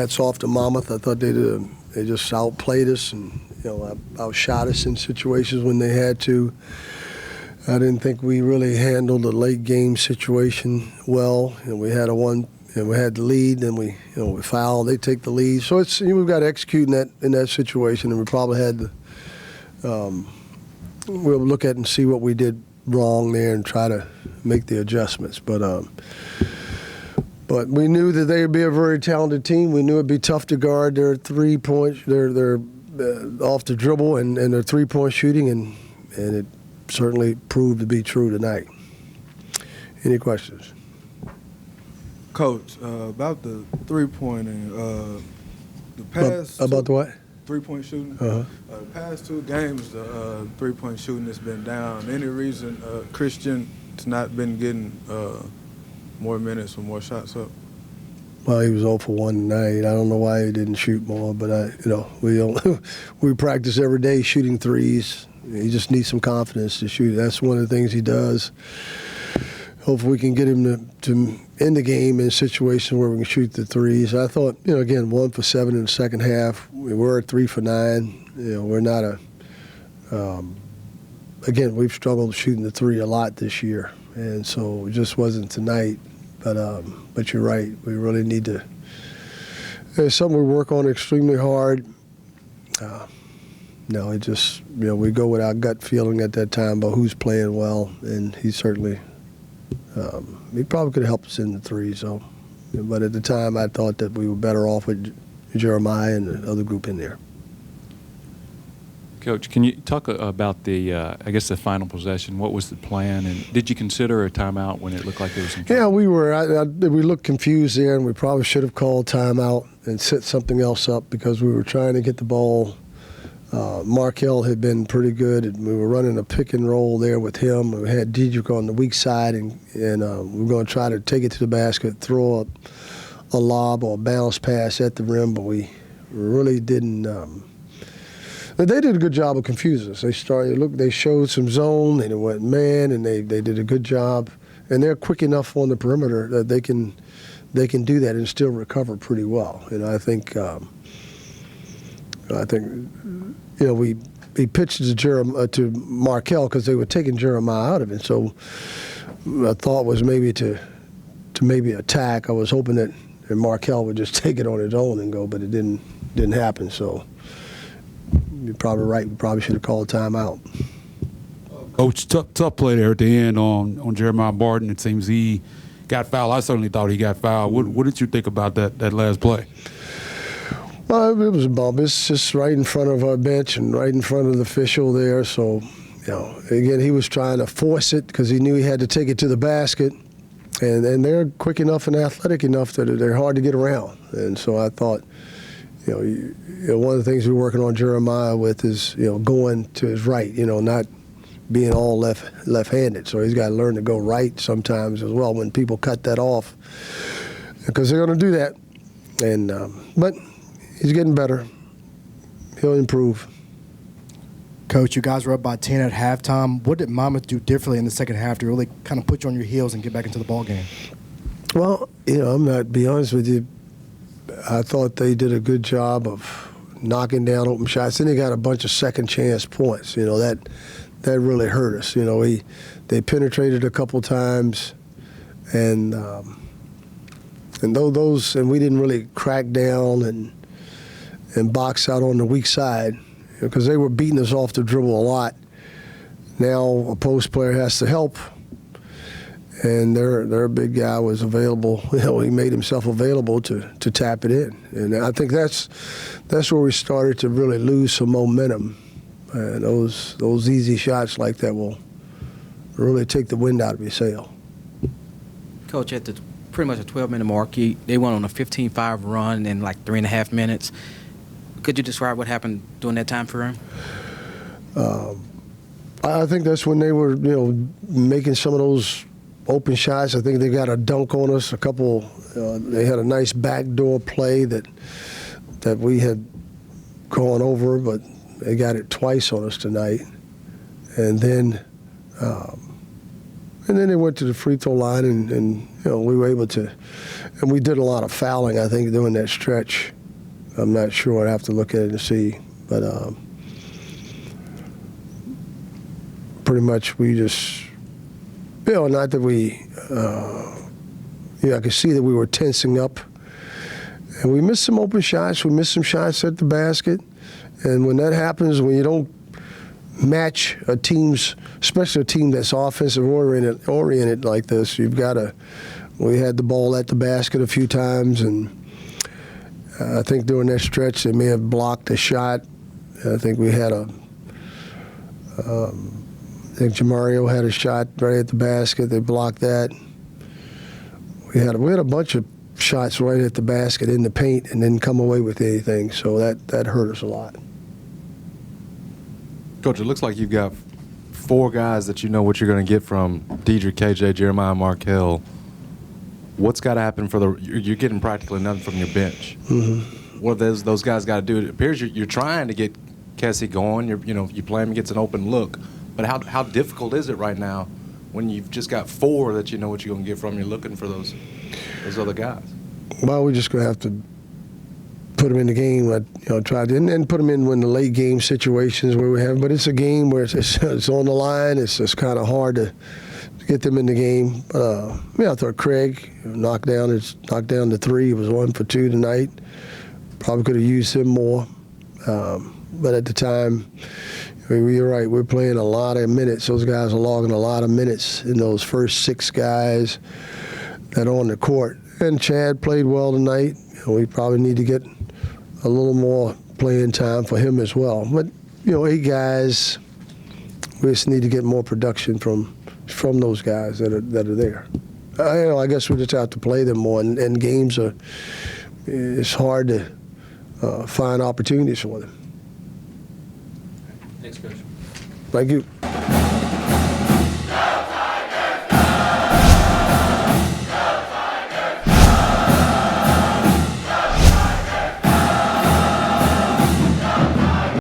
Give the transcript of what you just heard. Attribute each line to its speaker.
Speaker 1: hats off to Monmouth. I thought they just outplayed us and outshot us in situations when they had to. I didn't think we really handled the late game situation well. We had we had the lead, and we fouled. They take the lead, so it's we've got to execute in that situation, and we probably had to. We'll look at and see what we did wrong there and try to make the adjustments. But we knew that they would be a very talented team. We knew it'd be tough to guard their 3 points, their off the dribble and their 3-point shooting, and it certainly proved to be true tonight. Any questions?
Speaker 2: Coach, about the three-pointing, the past
Speaker 1: about the what?
Speaker 2: 3-point shooting.
Speaker 1: Uh-huh.
Speaker 2: The past 2 games, the 3-point shooting has been down. Any reason Christian's not been getting more minutes or more shots up?
Speaker 1: Well, he was 0 for 1 tonight. I don't know why he didn't shoot more, but we practice every day shooting threes. He just needs some confidence to shoot. That's one of the things he does. Hopefully we can get him to end the game in a situation where we can shoot the threes. I thought, again, 1 for 7 in the second half. We were at 3 for 9. We're not again, we've struggled shooting the three a lot this year, and so it just wasn't tonight. But you're right. We really need to. It's something we work on extremely hard. It just we go with our gut feeling at that time about who's playing well, and he certainly he probably could have helped us in the three. So, but at the time, I thought that we were better off with Jeremiah and the other group in there.
Speaker 3: Coach, can you talk about the final possession? What was the plan, and did you consider a timeout when it looked like there was some trouble? Yeah,
Speaker 1: we were. We looked confused there, and we probably should have called timeout and set something else up because we were trying to get the ball. Markel had been pretty good, and we were running a pick and roll there with him. We had Dedrick on the weak side, and we were going to try to take it to the basket, throw up a lob or a bounce pass at the rim, but we really didn't. They did a good job of confusing us. They showed some zone, and it went man, and they did a good job. And they're quick enough on the perimeter that they can do that and still recover pretty well. And I think we pitched to Markel because they were taking Jeremiah out of it. So my thought was maybe to attack. I was hoping that Markel would just take it on his own and go, but it didn't happen. So you're probably right. We probably should have called timeout.
Speaker 4: Coach, tough play there at the end on Jeremiah Barton. It seems he got fouled. I certainly thought he got fouled. What did you think about that last play?
Speaker 1: Well, it was a bump. It's just right in front of our bench and right in front of the official there. So, again, he was trying to force it because he knew he had to take it to the basket. And they're quick enough and athletic enough that they're hard to get around. And so I thought, one of the things we're working on Jeremiah with is, going to his right, not being all left-handed. So he's got to learn to go right sometimes as well when people cut that off, because they're going to do that. And but he's getting better. He'll improve.
Speaker 5: Coach, you guys were up by 10 at halftime. What did Monmouth do differently in the second half to really kind of put you on your heels and get back into the ball game?
Speaker 1: Well, I'm not, be honest with you, I thought they did a good job of knocking down open shots. Then they got a bunch of second chance points. That really hurt us. They penetrated a couple times, and those we didn't really crack down and box out on the weak side because they were beating us off the dribble a lot. Now a post player has to help, and their big guy was available. He made himself available to tap it in, and I think that's where we started to really lose some momentum. And those easy shots like that will really take the wind out of your sail.
Speaker 6: Coach, at the pretty much a 12-minute mark, they went on a 15-5 run in like 3.5 minutes. Could you describe what happened during that time frame?
Speaker 1: I think that's when they were, making some of those open shots. I think they got a dunk on us. A couple. They had a nice backdoor play that we had gone over, but they got it twice on us tonight. And then And then they went to the free throw line, and we were able to, and we did a lot of fouling, I think, during that stretch. I'm not sure. I'd have to look at it and see. But pretty much we just, not that we, I could see that we were tensing up. And we missed some open shots. We missed some shots at the basket. And when that happens, when you don't match a team's, especially a team that's offensive oriented like this, you've got to. We had the ball at the basket a few times, and I think during that stretch they may have blocked a shot. I think we had I think Jamario had a shot right at the basket. They blocked that. We had a bunch of shots right at the basket in the paint and didn't come away with anything. So that hurt us a lot.
Speaker 7: Coach, it looks like you've got 4 guys that you know what you're going to get from Deidre, KJ, Jeremiah, Markel. What's got to happen for you're getting practically nothing from your bench.
Speaker 1: Mm-hmm.
Speaker 7: What have those guys got to do? It appears you're trying to get Kessie going. You play him, he gets an open look. But how difficult is it right now when you've just got 4 that you know what you're going to get from? You're looking for those other guys. Well,
Speaker 1: we're just going to have to put them in the game. Try to and put them in when the late game situations where we have. But it's a game where it's on the line. It's just kind of hard to get them in the game. I thought Craig knocked down the 3. He was 1 for 2 tonight. Probably could have used him more. But at the time, you're right. We're playing a lot of minutes. Those guys are logging a lot of minutes in those first 6 guys that are on the court. And Chad played well tonight. We probably need to get a little more playing time for him as well. But 8 guys, we just need to get more production from those guys that are there. I guess we just have to play them more. And games it's hard to find opportunities for them.
Speaker 3: Thanks, Coach.
Speaker 1: Thank you.